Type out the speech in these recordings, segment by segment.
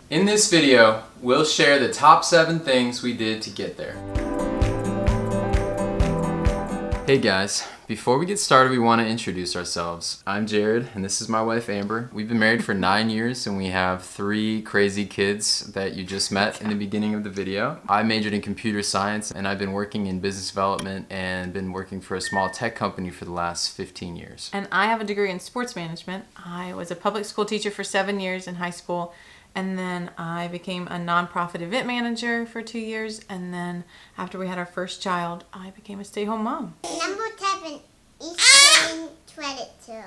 In this video, we'll share the top 7 things we did to get there. Hey guys, before we get started, we want to introduce ourselves. I'm Jared, and this is my wife Amber. We've been married for 9 years, and we have 3 crazy kids that you just met in the beginning of the video. I majored in computer science, and I've been working in business development and been working for a small tech company for the last 15 years. And I have a degree in sports management. I was a public school teacher for 7 years in high school. And then I became a nonprofit event manager for 2 years. And then after we had our first child, I became a stay-home mom. Number 7 is getting credit too.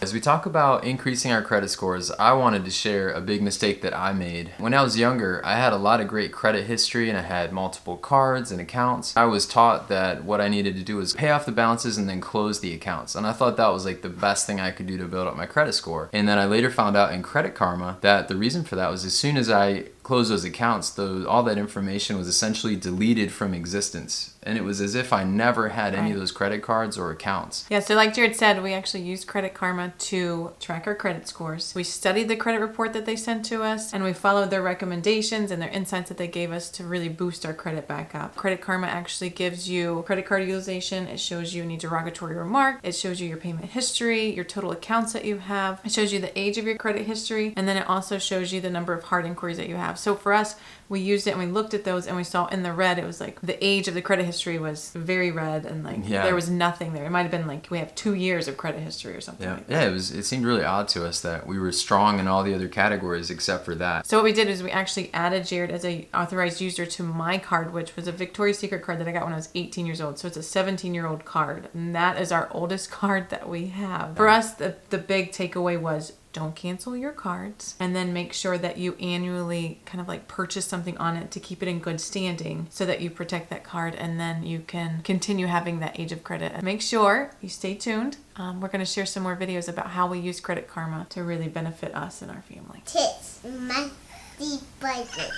As we talk about increasing our credit scores, I wanted to share a big mistake that I made. When I was younger, I had a lot of great credit history and I had multiple cards and accounts. I was taught that what I needed to do was pay off the balances and then close the accounts. And I thought that was like the best thing I could do to build up my credit score. And then I later found out in Credit Karma that the reason for that was as soon as I closed those accounts, all that information was essentially deleted from existence. And it was as if I never had any of those credit cards or accounts. Yeah, so like Jared said, we actually used Credit Karma to track our credit scores. We studied the credit report that they sent to us, and we followed their recommendations and their insights that they gave us to really boost our credit back up. Credit Karma actually gives you credit card utilization. It shows you any derogatory remark. It shows you your payment history, your total accounts that you have. It shows you the age of your credit history, and then it also shows you the number of hard inquiries that you have. So for us, we used it and we looked at those and we saw in the red, it was like the age of the credit history was very red and like there was nothing there. It might have been like we have 2 years of credit history or something. Yeah, it seemed really odd to us that we were strong in all the other categories except for that. So what we did is we actually added Jared as a authorized user to my card, which was a Victoria's Secret card that I got when I was 18 years old. So it's a 17-year-old card. And that is our oldest card that we have. For us, the big takeaway was don't cancel your cards, and then make sure that you annually kind of like purchase something on it to keep it in good standing so that you protect that card and then you can continue having that age of credit. Make sure you stay tuned. We're going to share some more videos about how we use Credit Karma to really benefit us and our family. Tips, monthly budget.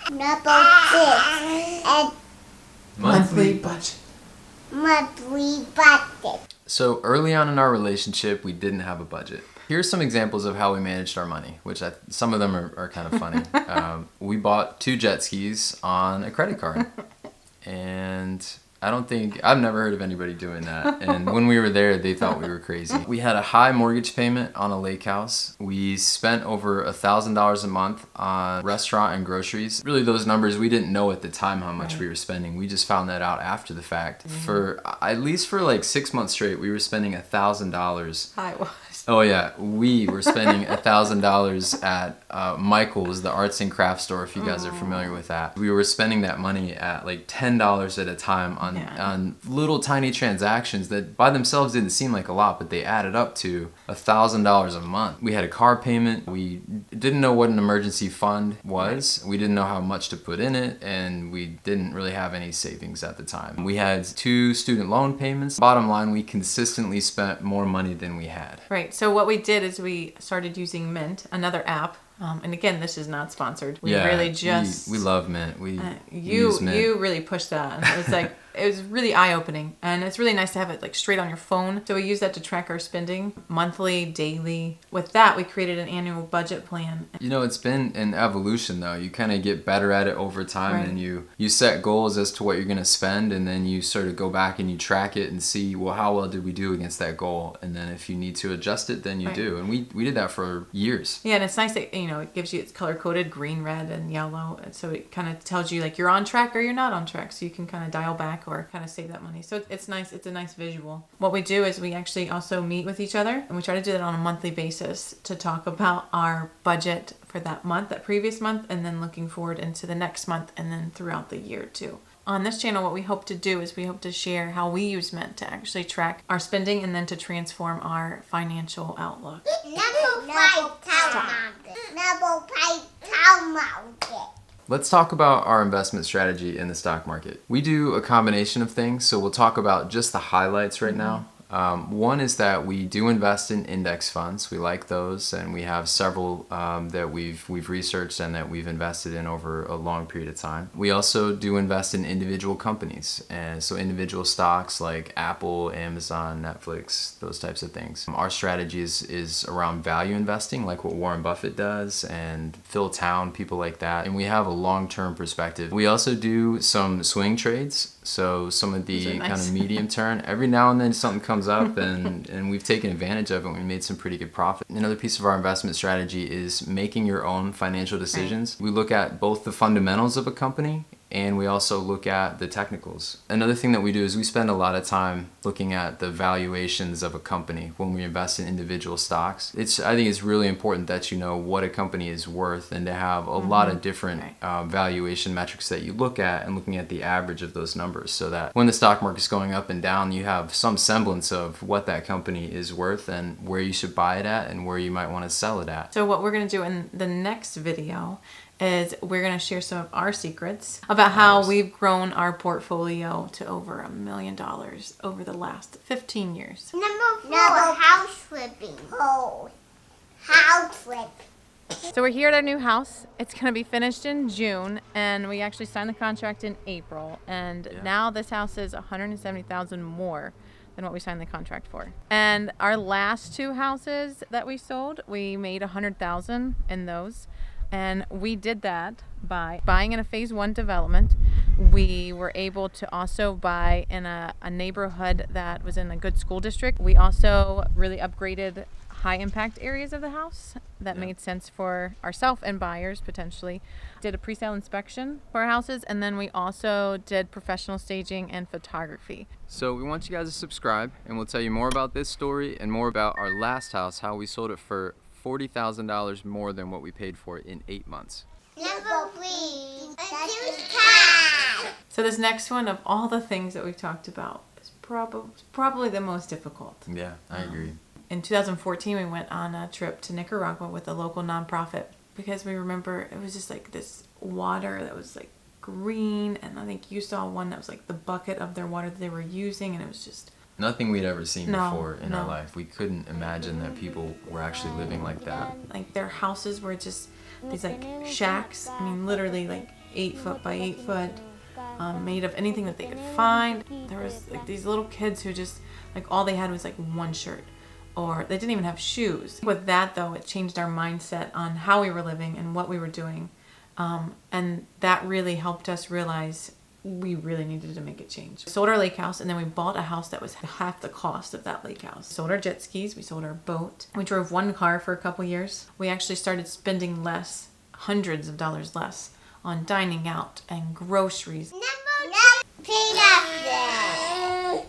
Number 6 and Monthly budget. monthly budget. So early on in our relationship, we didn't have a budget. Here's some examples of how we managed our money, which some of them are kind of funny. We bought 2 jet skis on a credit card, and I've never heard of anybody doing that. And when we were there, they thought we were crazy. We had a high mortgage payment on a lake house. We spent over $1,000 a month on restaurant and groceries. Really, those numbers, we didn't know at the time how much we were spending. We just found that out after the fact. For at least for like 6 months straight, we were spending $1,000. I was. Oh yeah, we were spending $1,000 at Michael's, the arts and crafts store, if you guys are familiar with that. We were spending that money at like $10 at a time on little tiny transactions that by themselves didn't seem like a lot, but they added up to $1,000 a month. We had a car payment. We didn't know what an emergency fund was. We didn't know how much to put in it, and we didn't really have any savings at the time. We had 2 student loan payments. Bottom line, we consistently spent more money than we had. Right. So what we did is we started using Mint, another app. And again, this is not sponsored. We really just... We love Mint. We you use Mint. You really pushed that. And it was like... It was really eye-opening, and it's really nice to have it like straight on your phone. So we use that to track our spending monthly, daily. With that, we created an annual budget plan. You know, it's been an evolution though. You kind of get better at it over time, and you set goals as to what you're going to spend, and then you sort of go back and you track it and see, well, how well did we do against that goal? And then if you need to adjust it, then you do. And we did that for years. Yeah, and it's nice that, it gives you, it's color-coded, green, red, and yellow. And so it kind of tells you like you're on track or you're not on track. So you can kind of dial back or kind of save that money. So it's nice. It's a nice visual. What we do is we actually also meet with each other, and we try to do that on a monthly basis to talk about our budget for that month, that previous month, and then looking forward into the next month and then throughout the year too. On this channel, what we hope to do is we hope to share how we use Mint to actually track our spending and then to transform our financial outlook. Number 5 Let's talk about our investment strategy in the stock market. We do a combination of things, so we'll talk about just the highlights right now. One is that we do invest in index funds. We like those, and we have several that we've researched and that we've invested in over a long period of time. We also do invest in individual companies, and so individual stocks like Apple, Amazon, Netflix, those types of things. Our strategy is around value investing, like what Warren Buffett does and Phil Town, people like that. And we have a long-term perspective. We also do some swing trades, so some of the nice. kind of medium term. Every now and then something comes up and we've taken advantage of it and we made some pretty good profit. Another piece of our investment strategy is making your own financial decisions. Right. We look at both the fundamentals of a company and we also look at the technicals. Another thing that we do is we spend a lot of time looking at the valuations of a company when we invest in individual stocks. I think it's really important that you know what a company is worth and to have a lot of different valuation metrics that you look at and looking at the average of those numbers so that when the stock market's going up and down, you have some semblance of what that company is worth and where you should buy it at and where you might want to sell it at. So what we're going to do in the next video is we're going to share some of our secrets about how we've grown our portfolio to over $1 million over the last 15 years. Number 4, house flipping. Oh, house flip. So we're here at our new house. It's going to be finished in June, and we actually signed the contract in April. And now this house is $170,000 more than what we signed the contract for. And our last 2 houses that we sold, we made $100,000 in those. And we did that by buying in a phase 1 development. We were able to also buy in a neighborhood that was in a good school district. We also really upgraded high impact areas of the house that made sense for ourselves and buyers potentially. Did a pre-sale inspection for our houses, and then we also did professional staging and photography. So we want you guys to subscribe, and we'll tell you more about this story and more about our last house, how we sold it for $40,000 more than what we paid for it in 8 months. Number 3, cat. So this next one, of all the things that we've talked about, is probably the most difficult. Yeah, I agree. In 2014, we went on a trip to Nicaragua with a local nonprofit because we remember it was just like this water that was like green, and I think you saw one that was like the bucket of their water that they were using, and it was just nothing we'd ever seen before in our life. We couldn't imagine that people were actually living like that. Like their houses were just these like shacks. I mean, literally like 8 foot by 8 foot, made of anything that they could find. There was like these little kids who just like all they had was like one shirt, or they didn't even have shoes. With that though, it changed our mindset on how we were living and what we were doing, and that really helped us realize we really needed to make a change. We sold our lake house, and then we bought a house that was half the cost of that lake house. Sold our jet skis, we sold our boat. We drove 1 car for a couple years. We actually started spending less, hundreds of dollars less, on dining out and groceries. Number 2, peanut.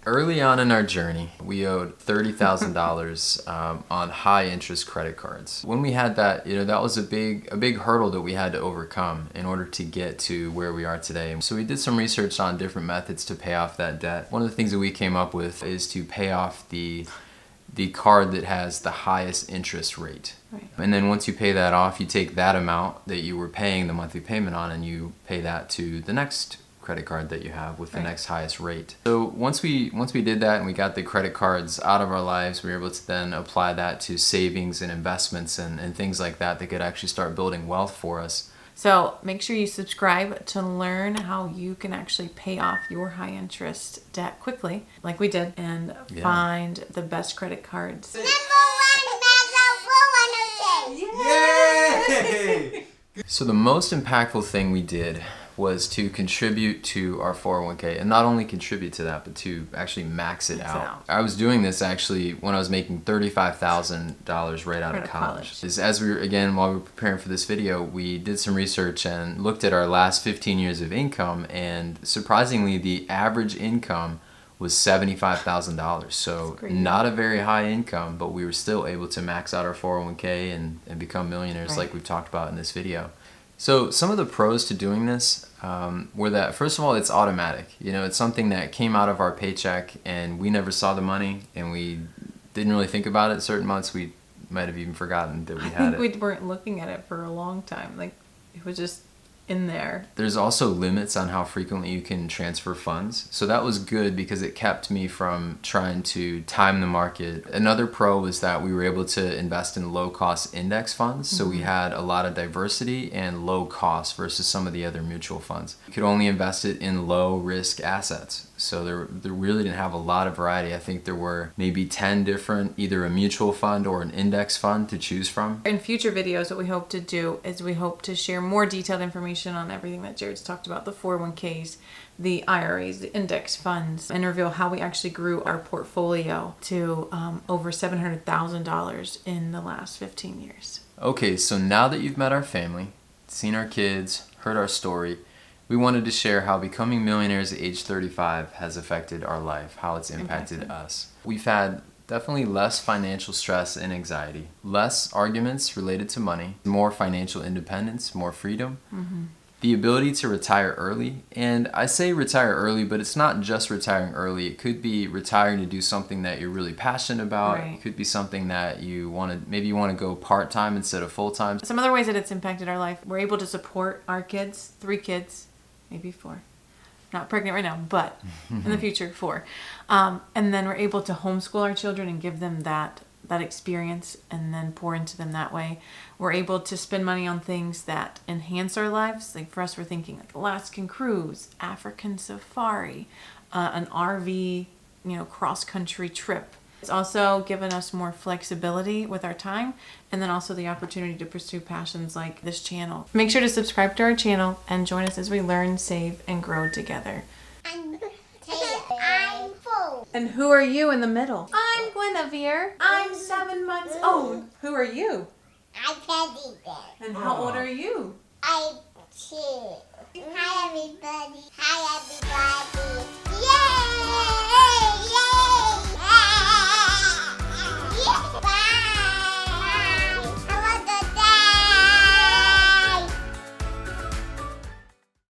Early on in our journey, we owed $30,000 on high interest credit cards. When we had that, that was a big hurdle that we had to overcome in order to get to where we are today. So we did some research on different methods to pay off that debt. One of the things that we came up with is to pay off the card that has the highest interest rate. Right. And then once you pay that off, you take that amount that you were paying the monthly payment on and you pay that to the next credit card that you have with the next highest rate. So once we did that and we got the credit cards out of our lives, we were able to then apply that to savings and investments and things like that that could actually start building wealth for us. So make sure you subscribe to learn how you can actually pay off your high interest debt quickly, like we did, and find the best credit cards. Number 1, Yay! So the most impactful thing we did was to contribute to our 401k, and not only contribute to that, but to actually max it out. I was doing this actually when I was making $35,000 right out of college. As we were, again, while we were preparing for this video, we did some research and looked at our last 15 years of income, and surprisingly, the average income was $75,000. So not a very high income, but we were still able to max out our 401k and become millionaires like we've talked about in this video. So some of the pros to doing this were that, first of all, it's automatic. It's something that came out of our paycheck and we never saw the money and we didn't really think about it. Certain months we might have even forgotten that we had it. We weren't looking at it for a long time. Like it was just in there. There's also limits on how frequently you can transfer funds. So that was good because it kept me from trying to time the market. Another pro was that we were able to invest in low cost index funds. So we had a lot of diversity and low cost versus some of the other mutual funds. You could only invest it in low risk assets. So there really didn't have a lot of variety. I think there were maybe 10 different, either a mutual fund or an index fund to choose from. In future videos, what we hope to do is we hope to share more detailed information on everything that Jared's talked about, the 401ks, the IRAs, the index funds, and reveal how we actually grew our portfolio to over $700,000 in the last 15 years. Okay, so now that you've met our family, seen our kids, heard our story, we wanted to share how becoming millionaires at age 35 has affected our life, how it's impacted us. We've had definitely less financial stress and anxiety, less arguments related to money, more financial independence, more freedom, the ability to retire early. And I say retire early, but it's not just retiring early. It could be retiring to do something that you're really passionate about. Right. It could be something that you want to, maybe you want to go part-time instead of full-time. Some other ways that it's impacted our life, we're able to support our kids, 3 kids, maybe 4. Not pregnant right now, but in the future, 4. And then we're able to homeschool our children and give them that experience and then pour into them that way. We're able to spend money on things that enhance our lives. Like for us, we're thinking like Alaskan cruise, African safari, an RV, cross-country trip. It's also given us more flexibility with our time, and then also the opportunity to pursue passions like this channel. Make sure to subscribe to our channel and join us as we learn, save, and grow together. I'm full. And who are you in the middle? I'm Guinevere. I'm 7 months old. Who are you? I'm teddy bear. And how old are you? I'm 2. Hi, everybody.